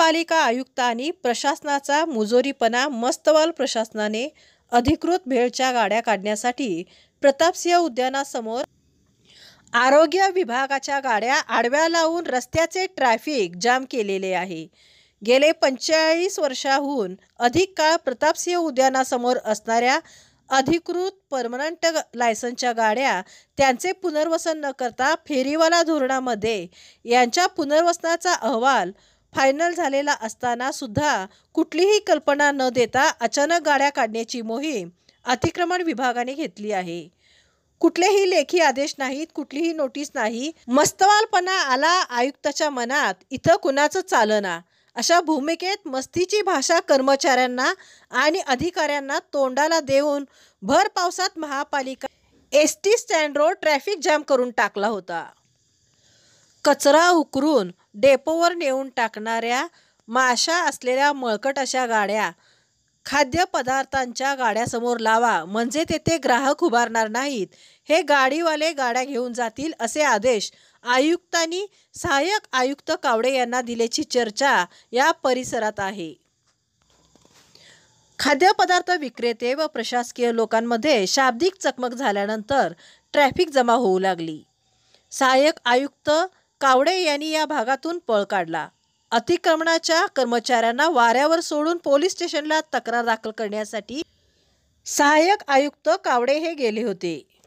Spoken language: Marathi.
महापालिका आयुक्त आणि प्रशासनाचा मुजोरीपणा. मस्तवाल प्रशासनाने अधिकृत भेळच्या गाड्या काढण्यासाठी प्रतापसिंह उद्यानासमोर आरोग्य विभागाच्या गाड्या आडव्या लावून रस्त्याचे ट्रॅफिक जाम केलेले आहे. गेले 45 वर्षांहून अधिक काळ प्रतापसिंह उद्यानासमोर असणाऱ्या अधिकृत परमनंट लायसन्सच्या गाड्या त्यांचे पुनर्वसन न करता फेरीवाला धोरणामध्ये यांच्या पुनर्वसनाचा अहवाल फायनल झालेला असताना सुद्धा कुठलीही कल्पना न देता अचानक गाड्या काढण्याची मोहीम अतिक्रमण विभागाने घेतली आहे. कुठलेही लेखी आदेश नाहीत, कुठलीही नोटीस नाही. मस्तवालपणा आला आयुक्ताच्या मनात, इथं कुणाचं चालना. अशा भूमिकेत मस्तीची भाषा कर्मचाऱ्यांना आणि अधिकाऱ्यांना तोंडाला देऊन भर पावसात महापालिका ST stand road traffic jam करून टाकला होता. कचरा उकरून डेपोवर नेऊन टाकणाऱ्या माशा असलेल्या मळकट अशा गाड्या खाद्यपदार्थांच्या गाड्यासमोर लावा, म्हणजे तेथे ग्राहक उभारणार नाहीत. हे गाडीवाले गाड्या घेऊन जातील असे आदेश आयुक्तांनी सहाय्यक आयुक्त कावडे यांना दिल्याची चर्चा या परिसरात आहे. खाद्यपदार्थ विक्रेते व प्रशासकीय लोकांमध्ये शाब्दिक चकमक झाल्यानंतर ट्रॅफिक जमा होऊ लागली. सहाय्यक आयुक्त कावडे यांनी या भागातून पळ काढला. अतिक्रमणाच्या कर्मचाऱ्यांना वाऱ्यावर सोडून पोलीस स्टेशनला तक्रार दाखल करण्यासाठी सहाय्यक आयुक्त कावडे हे गेले होते.